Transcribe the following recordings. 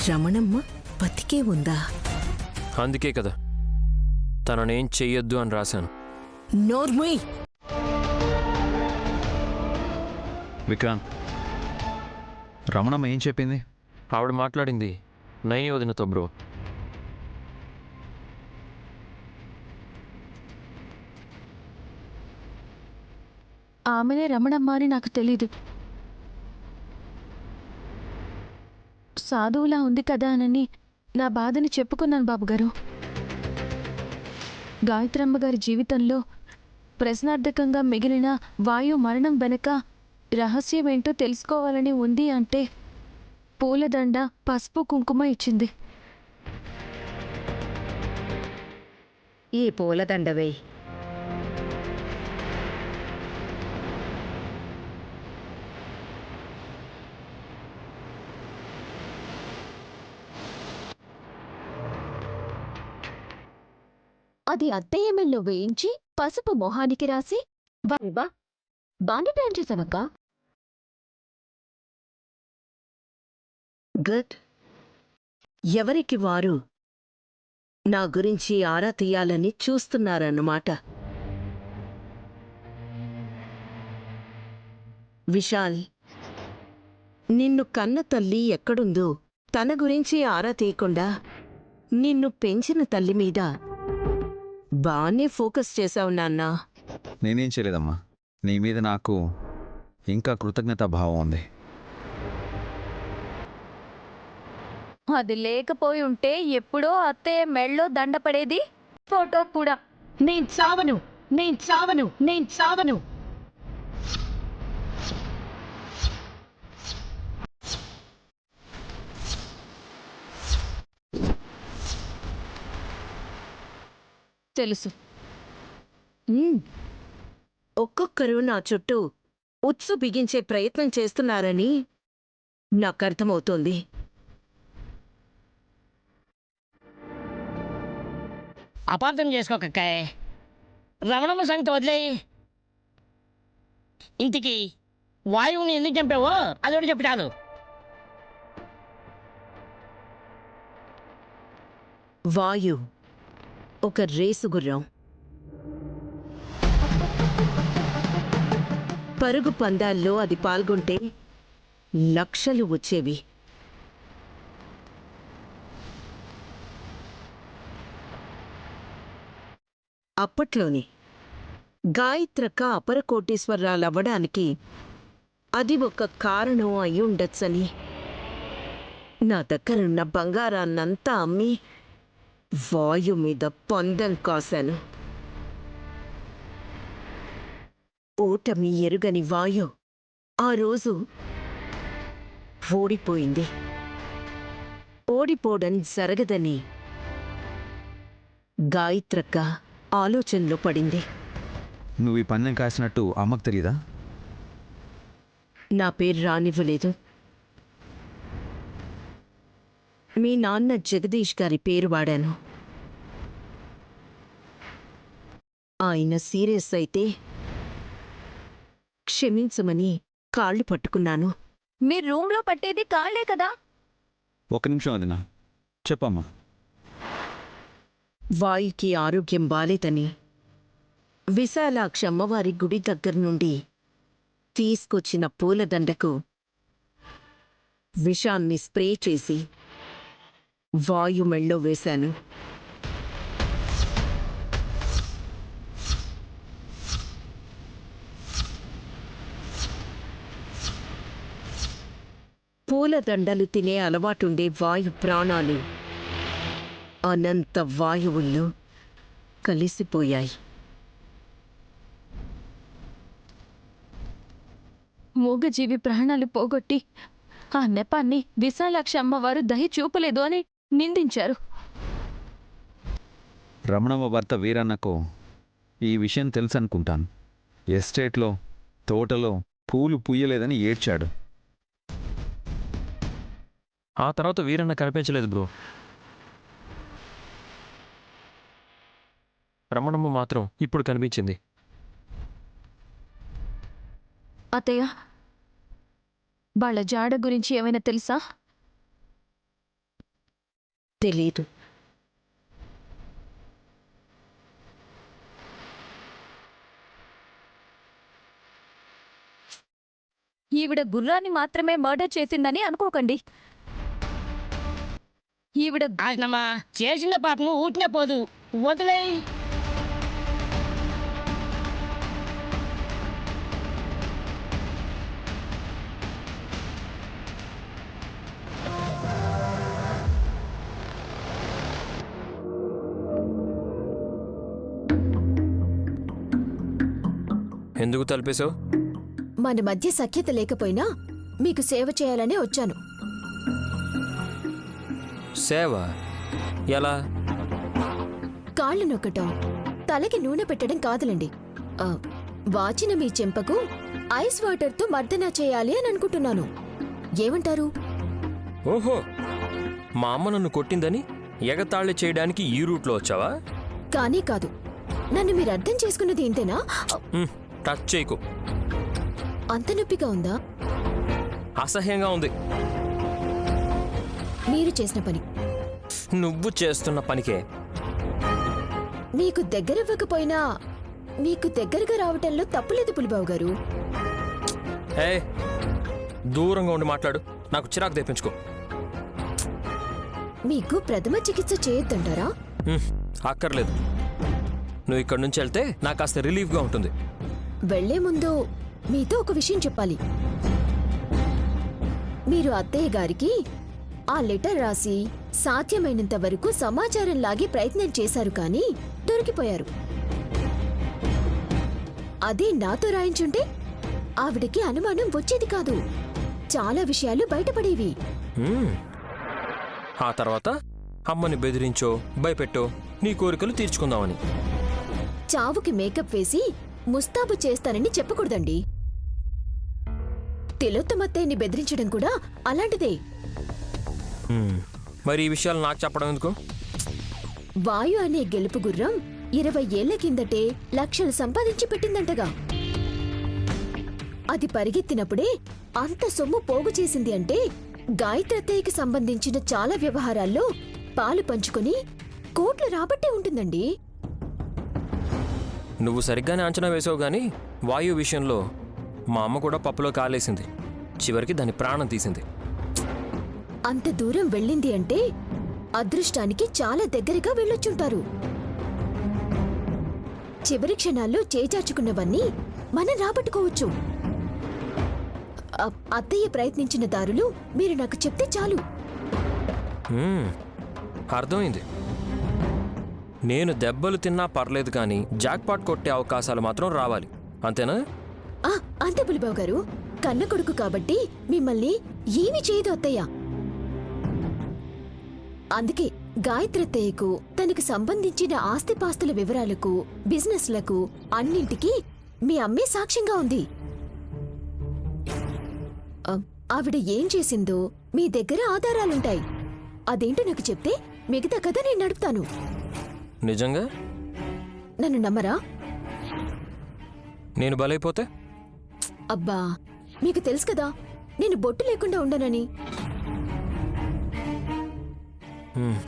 రమణమ్మ బతికే ఉందా? అందుకే కదా తననేం చెయ్యొద్దు అని రాశాను. నోర్మయ్! విక్రాంత్, రమణమ్మ ఏం చెప్పింది? ఆవిడ మాట్లాడింది నైని వదినతో బ్రో. ఆమెనే రమణమ్మ అని నాకు తెలీదు. సాధువులా ఉంది కదా అని నా బాధని చెప్పుకున్నాను బాబుగారు. గాయత్రమ్మ గారి జీవితంలో ప్రశ్నార్థకంగా మిగిలిన వాయు మరణం వెనుక రహస్యమేంటో తెలుసుకోవాలని ఉంది అంటే పూలదండ, పసుపు, కుంకుమ ఇచ్చింది. ఈ పూలదండవే. అది అత్తయ్యమెల్లో వేయించి పసుపు మొహానికి రాసి బాండి ప్లాన్ చేశానక్క. గుడ్. ఎవరికి వారు నా గురించి ఆరా తీయాలని చూస్తున్నారన్నమాట. విశాల్, నిన్ను కన్న తల్లి ఎక్కడుందో తన గురించి ఆరా తీయకుండా నిన్ను పెంచిన తల్లి మీద బానే ఫోకస్ చేశావు నాన్నా. నేనేం చేయలేదమ్మా. నీ మీద నాకు ఇంకా కృతజ్ఞతా భావం ఉంది. అది లేకపోయి ఉంటే ఎప్పుడో అత్తయ్య మెళ్ళో దండ పడేది, ఫోటో కూడా. నేను చావను, నేను చావను, నేను చావను. తెలుసు. ఒక్కొక్కరు నా చుట్టూ ఉత్సు బిగించే ప్రయత్నం చేస్తున్నారని నాకర్థమవుతోంది. అపార్థం చేసుకోకక్కాయ్. రమణమ్మ సంగతి వదిలేయి. ఇంటికి వాయువుని ఎందుకు చంపావో అదొకటి చెప్తాను. వాయు ఒక రేసు గుర్రం. పరుగు పందాల్లో అది పాల్గొంటే లక్షలు వచ్చేవి. అప్పట్లోనే గాయత్రక్క అపర కోటీశ్వరరాలవ్వడానికి అది ఒక కారణం అయి ఉండొచ్చని నా దగ్గరున్న బంగారాన్నంతా అమ్మి వాయు మీద పందెం కాశాను. ఓటమి ఎరుగని వాయు ఆ రోజు ఓడిపోయింది. ఓడిపోవడం జరగదని గాయత్రక్క ఆలోచనలో పడింది. నువ్వు ఈ పందెం కాసినట్టు అమ్మకు తెలియదా? నా పేరు రానివ్వలేదు. మీ నాన్న జగదీష్ గారి పేరు వాడాను. ఆయన సీరియస్ అయితే క్షమించమని కాళ్ళు పట్టుకున్నాను. మీరు రూమ్లో పట్టేది కాళ్లే కదా. ఒక నిమిషం వదినా, చెప్పమ్మా. వాయుకి ఆరోగ్యం బాలేదని విశాలాక్ష అమ్మవారి గుడి దగ్గర నుండి తీసుకొచ్చిన పూలదండకు విషాన్ని స్ప్రే చేసి వాయు మెళ్ళో వేశాను. పూలదండలు తినే అలవాటుండే వాయు ప్రాణాలు అనంత వాయువుల్లో కలిసిపోయాయి. మూగజీవి ప్రాణాలు పోగొట్టి ఆ నెపాన్ని విశాలాక్ష అమ్మవారు దయ చూపలేదు అని నిందించారు. రమణమ్మ భర్త వీరన్నకు ఈ విషయం తెలుసనుకుంటాను. ఎస్టేట్లో తోటలో పూలు పూయలేదని ఏడ్చాడు. ఆ తర్వాత వీరన్న కనిపించలేదు బ్రో. రమణమ్మ మాత్రం ఇప్పుడు కనిపించింది. అత్తయ్య, వాళ్ళ జాడ గురించి ఏమైనా తెలుసా? తెలీదు. ఈవిడ గుర్రాన్ని మాత్రమే మర్డర్ చేసిందని అనుకోకండి. ఈవిడ నాశనమా చేసిన పాపము ఊటినే పోదు, వదిలే. ఎందుకు తలిపేశావు? మన మధ్య సఖ్యత లేకపోయినా మీకు సేవ చేయాలనే వచ్చాను. సేవ ఎలా? కాళ్ళు నొక్కటం, తలకి నూనె పెట్టడం కాదులండి. వాచిన మీ చెంపకు ఐస్ వాటర్తో మర్దన చేయాలి అని అనుకుంటున్నాను. ఏమంటారు? ఓహో, మా అమ్మ నన్ను కొట్టిందని ఎగతాళి చేయడానికి ఈ రూట్లో వచ్చావా? కానీ కాదు. నన్ను మీరు అర్థం చేసుకున్నది ఇంతేనా? టచ్ చేయకు. అంత నొప్పిగా ఉందా? అసహ్యంగా ఉంది. మీరు చేసిన పని. నువ్వు చేస్తున్న పనికే. మీకు దగ్గరవ్వకపోయినా మీకు దగ్గరగా రావటంలో తప్పులేదు పులిబాబు గారు. ఏ, దూరంగా ఉండి మాట్లాడు. నాకు చిరాకు తెప్పించుకో. మీకు ప్రథమ చికిత్స చేయొద్దంటారా? అక్కర్లేదు. నువ్వు ఇక్కడి నుంచి వెళ్తే నాకు కాస్త రిలీఫ్గా ఉంటుంది. వెళ్లే ముందు మీతో ఒక విషయం చెప్పాలి. మీరు అత్తయ్య గారికి ఆ లెటర్ రాసి సాధ్యమైనంత వరకు సమాచారం లాగే ప్రయత్నం చేశారు, కానీ దొరికిపోయారు. అదే నాతో రాయించుంటే ఆవిడకి అనుమానం వచ్చేది కాదు. చాలా విషయాలు బయటపడేవి. ఆ తర్వాత అమ్మని బెదిరించో భయపెట్టో నీ కోరికలు తీర్చుకుందామని. చావుకి మేకప్ వేసి ముస్తాబు చేస్తానని చెప్పకూడదండి. తిలోత్తమత్తయ్యని బెదిరించడం కూడా అలాంటిదే. మరి ఈ విషయాలు నాకు చెప్పడం ఎందుకు? వాయు అనే గెలుపు గుర్రం 20 ఏళ్ల కిందటే లక్షలు సంపాదించి పెట్టిందంటగా. అది పరిగెత్తినప్పుడే అంత సొమ్ము పోగు చేసింది అంటే గాయత్రత్తయ్యకి సంబంధించిన చాలా వ్యవహారాల్లో పాలు పంచుకొని కోట్లు రాబట్టే ఉంటుందండి. నువ్వు సరిగ్గానే అంచనా వేసావు గాని వాయు విషయంలో మా అమ్మ కూడా పప్పులో కాలేసింది. చివరికి దాని ప్రాణం తీసింది. అంత దూరం వెళ్ళింది అంటే అదృష్టానికి చాలా దగ్గరగా వెళ్ళొచ్చుంటారు. చివరి క్షణాల్లో చేజార్చుకున్నవన్నీ మనం రాబట్టుకోవచ్చు. అత్తయ్య ప్రయత్నించిన దారులు మీరు నాకు చెప్తే చాలు. అర్థమైంది. నేను దెబ్బలు తిన్నా పర్లేదు కానీ జాక్పాట్ కొట్టే అవకాశాలు మాత్రం రావాలి, అంతేనా? అంతే పులిబాబు గారు. కన్న కొడుకు కాబట్టి మిమ్మల్ని ఏమీ చేయదు అత్తయ్య. అందుకే గాయత్రత్తయ్యకు తనకు సంబంధించిన ఆస్తిపాస్తుల వివరాలకు, బిజినెస్లకు అన్నింటికీ మీ అమ్మే సాక్ష్యంగా ఉంది. ఆవిడ ఏం చేసిందో మీ దగ్గర ఆధారాలుంటాయి. అదేంటో నాకు చెప్తే మిగతా కథ నేను నడుపుతాను. నిజంగా? నన్ను నమ్మరా? నేను బలైపోతే? అబ్బా, మీకు తెలుసు కదా నేను బొట్టు లేకుండా ఉండనని.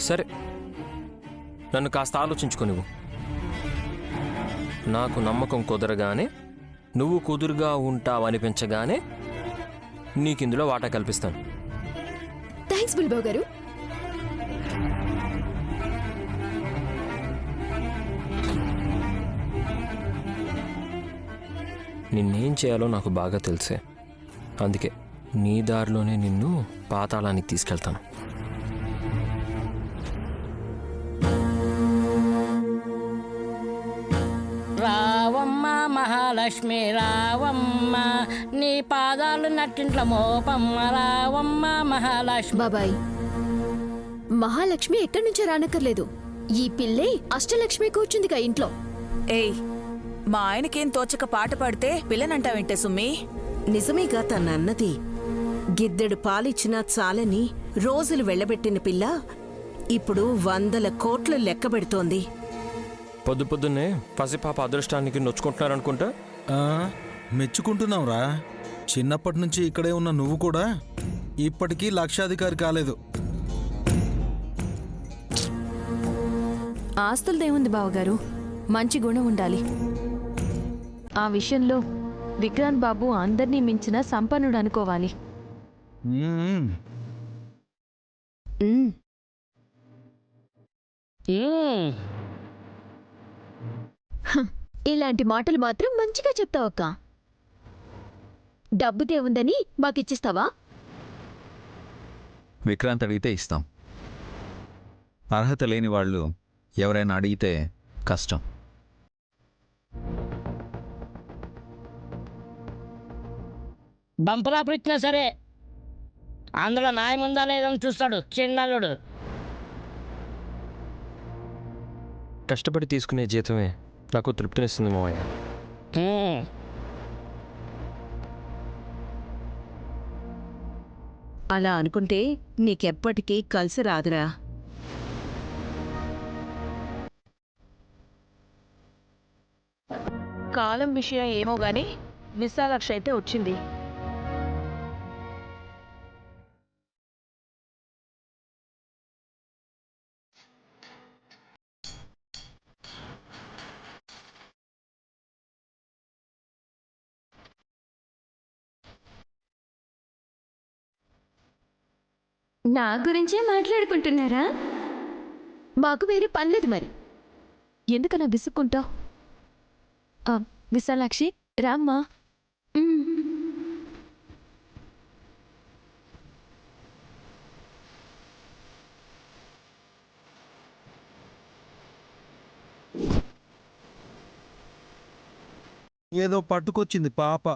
సరే, నన్ను కాస్త ఆలోచించుకోనివ్వు. నాకు నమ్మకం కుదరగానే, నువ్వు కుదురుగా ఉంటావనిపించగానే నీకిందులో వాటా కల్పిస్తాను. థ్యాంక్స్ బుల్బాబు గారు. నిన్నేం చేయాలో నాకు బాగా తెలుసే. అందుకే నీ దారిలోనే నిన్ను పాతాళానికి తీసుకెళ్తాను. రావమ్మ మహాలక్ష్మి రావమ్మ, నీ పాదాలు నట్టింట్ల మోపమ్మ. రావమ్మ మహాలక్ష్మి. బాబాయ్, మహాలక్ష్మి ఎక్కడి నుంచో రానక్కర్లేదు. ఈ పిల్లే అష్టలక్ష్మి కూర్చుందిగా ఇంట్లో. ఏయ్, మా ఆయనకేం తోచక పాట పాడితే పిల్లనంటావేంటే సుమ్మి? నిజమేగా తనన్నది. గిద్దెడు పాలిచ్చినా చాలని రోజులు వెళ్ళబెట్టిన పిల్ల ఇప్పుడు 100 కోట్లు లెక్కబెడుతోంది. పొద్దు పొద్దున్నే పసిపాప అదృష్టానికి నొచ్చుకుంటున్నారనుకుంటా. మెచ్చుకుంటున్నావురా. చిన్నప్పటి నుంచి ఇక్కడే ఉన్న నువ్వు కూడా ఇప్పటికీ లక్షాధికారి కాలేదు. ఆస్తులదేముంది బావగారు, మంచి గుణం ఉండాలి. ఆ విషయంలో విక్రాంత్ బాబు అందర్నీ మించిన సంపన్నుడు అనుకోవాలి. మ్మ్. ఉమ్, ఇలాంటి మాటలు మాత్రం మంచిగా చెప్తావక్క. డబ్బుదేముందని మాకిచ్చిస్తావా? విక్రాంత్ అడిగితే ఇస్తాం. అర్హత లేని వాళ్ళు ఎవరైనా అడిగితే కష్టం. బంపరాపు ఇచ్చినా సరే అందులో న్యాయం ఉందా లేదని చూస్తాడు చిన్నల్లుడు. కష్టపడి తీసుకునే జీతమే నాకు తృప్తినిస్తుంది మావయ్య. ఉమ్. అలా అనుకుంటే నీకెప్పటికీ కలిసి రాదురా. కాలం విషయం ఏమో గాని విశాలాక్ష అయితే వచ్చింది. నా గురించే మాట్లాడుకుంటున్నారా? మాకు వేరే పనిలేదు మరి. ఎందుకన్నా విసుక్కుంటావు? విశాలాక్షి రామ్మా. ఏదో పట్టుకొచ్చింది పాప.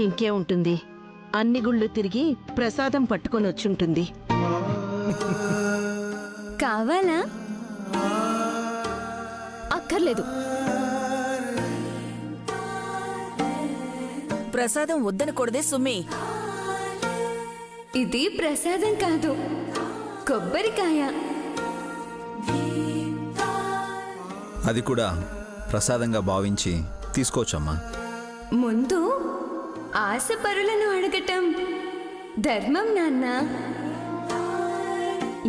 ఇంకే ఉంటుంది, అన్ని గుళ్ళు తిరిగి ప్రసాదం పట్టుకొని వచ్చుంటుంది. కావాలా? అక్కర్లేదు. ప్రసాదం వద్దనకూడదే సుమి. ఇది ప్రసాదం కాదు, కొబ్బరికాయ. అది కూడా ప్రసాదంగా భావించి తీసుకోవచ్చమ్మా. ముందు ఆశపరులను అడగటం ధర్మం నాన్న,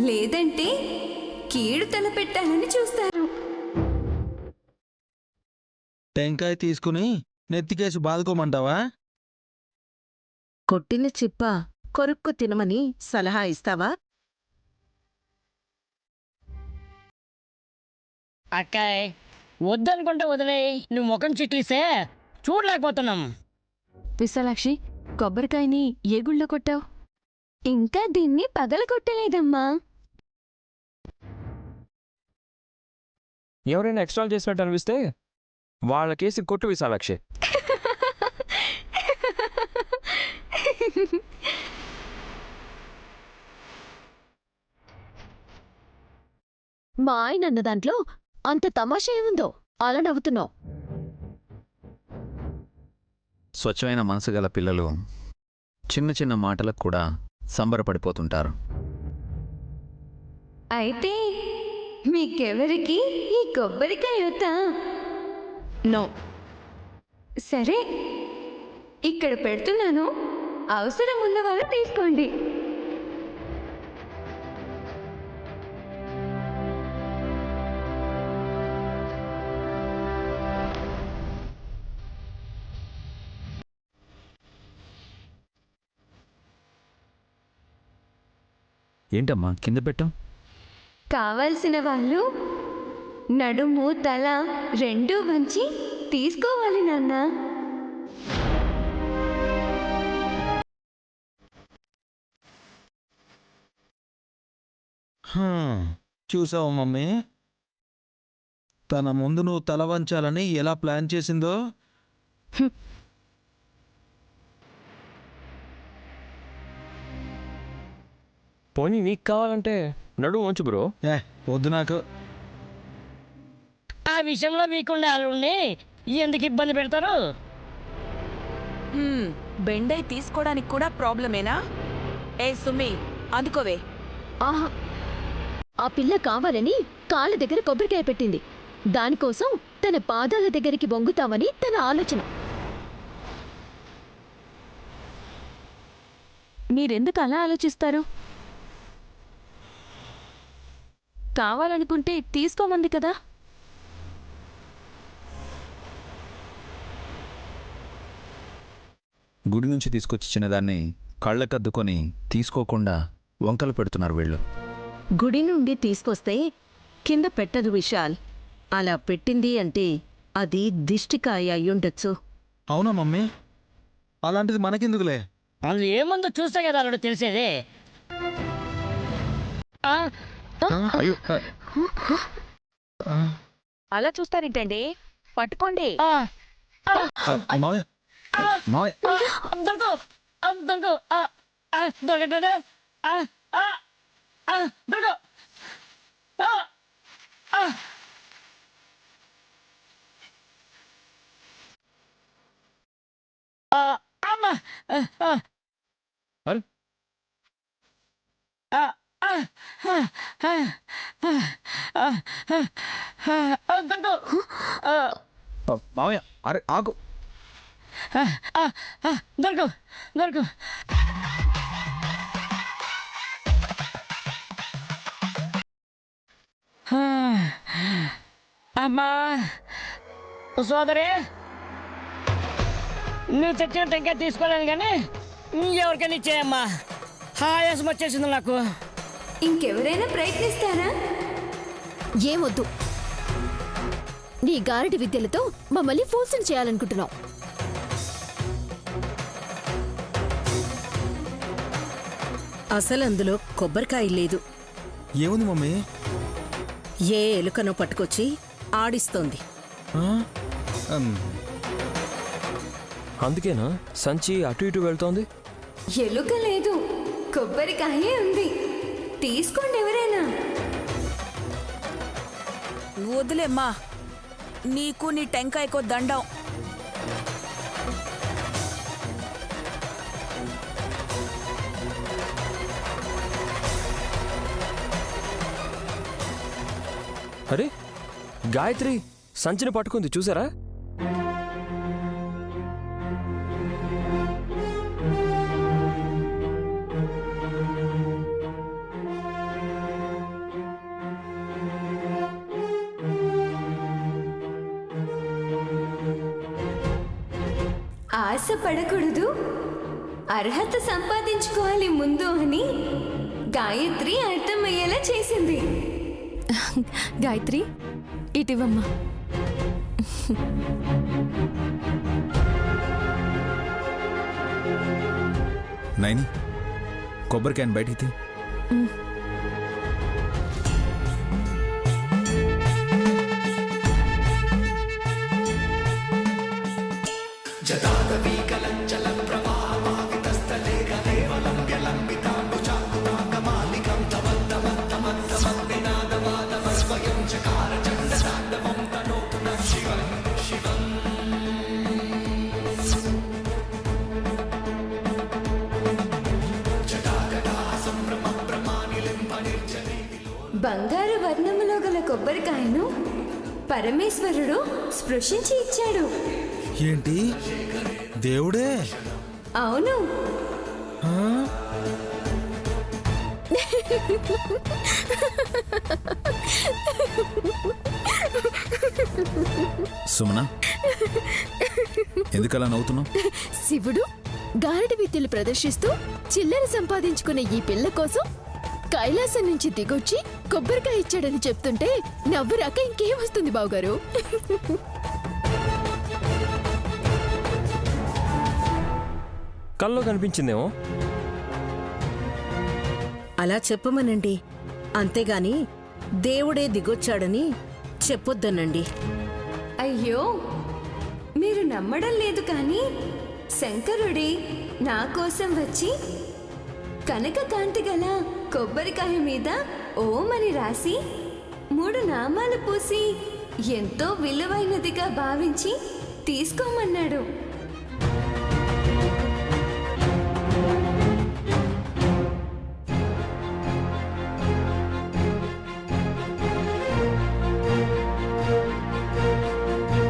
లేదంటే కీడు తలపెట్టాలని చూస్తారు. టెంకాయ తీసుకుని నెత్తికేసి బాదుకోమంటావా? కొట్టిన చిప్ప కొరుక్కు తినమని సలహా ఇస్తావా? అక్కాయ్ వద్దనుకుంటే వదిలేయ్. నువ్వు ముఖం చిట్లిస్తే చూడలేకపోతున్నాం. విశాలాక్షి, కొబ్బరికాయని ఏ గుళ్ళో కొట్టావు? ఇంకా దీన్ని పగలగొట్టలేదమ్మా. ఎవరైనా ఎక్స్ట్రా చేసినట్టు అనిపిస్తే వాళ్ళకేసి కొట్టు విశాలాక్షి. మా ఆయన అన్న దాంట్లో అంత తమాషా ఏముందో అలా నవ్వుతున్నావు? స్వచ్ఛమైన మనసు గల పిల్లలు చిన్న చిన్న మాటలకు కూడా సంబరపడిపోతుంటారు. అయితే మీకెవరికి ఈ కొబ్బరికాయ వద్దా? నో. సరే, ఇక్కడ పెడుతున్నాను, అవసరం ఉన్నవాళ్ళు తీసుకోండి. ఏంటమ్మా కింద పెట్టాం? కావలసిన వాళ్ళు నడుము తల రెండూ వంచి తీసుకోవాలి నాన్న. చూసావు మమ్మీ, తన ముందు నువ్వు తల వంచాలని ఎలా ప్లాన్ చేసిందో. పోనీ నీకు కావాలంటే నడుము వంచు బ్రో. వద్దు నాకు. ఆ విషయంలో మీకుండే వాళ్ళని ఎందుకు ఇబ్బంది పెడతారు? బెండై తీసుకోవడానికి కూడా ప్రాబ్లమేనా? ఏ సుమి, అందుకోవే. ఆహా, ఆ పిల్ల కావాలని కాళ్ళ దగ్గర కొబ్బరికాయ పెట్టింది. దానికోసం తన పాదాల దగ్గరికి వంగుతామని తన ఆలోచన. మీరెందుకు అలా ఆలోచిస్తారు? కావాలనుకుంటే తీసుకోమంది కదా. గుడి నుంచి తీసుకొచ్చి చిన్నదాన్ని కళ్ళకద్దుకొని తీసుకోకుండా వంకలు పెడుతున్నారు వీళ్ళు. గుడి నుండి తీసుకొస్తే కింద పెట్టదు విశాల్. అలా పెట్టింది అంటే అది దిష్టికాయ అయ్యుండొచ్చు. అవునా మమ్మీ? అలాంటిది మనకెందుకులే. అందులో ఏముందో చూస్తే కదా అల్లుడు తెలిసేది. ఆ, అయ్యో. అలా చూస్తారేంటండి? పట్టుకోండి. ఆ, మావయ్య మావయ్య దొంగ, దొంగ, దొంగ, దొంగ. అమ్మ. అరే దొంగ. మావయ్య అరే ఆగు. దొరక దొరక. అమ్మా సోదరి, నువ్వు తెచ్చిన టెంకాయ తీసుకోలేను కానీ ఎవరికైనా ఇచ్చేయమ్మా. ఆయాసం వచ్చేసింది నాకు. ఇంకెవరైనా ప్రయత్నిస్తారా? ఏమొద్దు. నీ గారడి విద్యలతో మమ్మల్ని ఫోర్సన్ చేయాలనుకుంటున్నావు. అసలు అందులో కొబ్బరికాయ లేదు. ఏముంది మమ్మీ? ఏ ఎలుకనో పట్టుకొచ్చి ఆడిస్తోంది. అందుకేనా సంచి అటు ఇటు వెళ్తోంది? ఎలుక లేదు, కొబ్బరికాయే ఉంది. తీసుకోండి ఎవరైనా. వదిలేమ్మా, నీకు నీ టెంకాయకో దండం. అరే గాయత్రి సంచిని పట్టుకుంది చూసారా? ఆశపడకూడదు, అర్హత సంపాదించుకోవాలి ముందు అని గాయత్రి అర్థమయ్యేలా చేసింది. గాయత్రి ఇటివమ్మా. నైని కొబ్బరికాయని బయటికి తీ. బంగారు వర్ణములో గల కొబ్బరికాయను పరమేశ్వరుడు స్పృశించి ఇచ్చాడు. ఏంటి? దేవుడే? అవును. సుమన, ఎందుకలా నవ్వుతున్నావు? శివుడు గారడి విద్యలు ప్రదర్శిస్తూ చిల్లర సంపాదించుకున్న ఈ పిల్ల కోసం కైలాసం నుంచి దిగొచ్చి కొబ్బరికాయ ఇచ్చాడని చెప్తుంటే నవ్వు రాక ఇంకేం వస్తుంది బావగారు? కల్లో కనిపించిందేమో. అలా చెప్పమనండి, అంతేగాని దేవుడే దిగొచ్చాడని చెప్పొద్దనండి. అయ్యో, మీరు నమ్మడం లేదు కానీ శంకరుడే నా కోసం వచ్చి కనక కాంతి గల కొబ్బరికాయ మీద ఓం అని రాసి 3 నామాలు పూసి ఎంతో విలువైనదిగా భావించి తీసుకోమన్నాడు.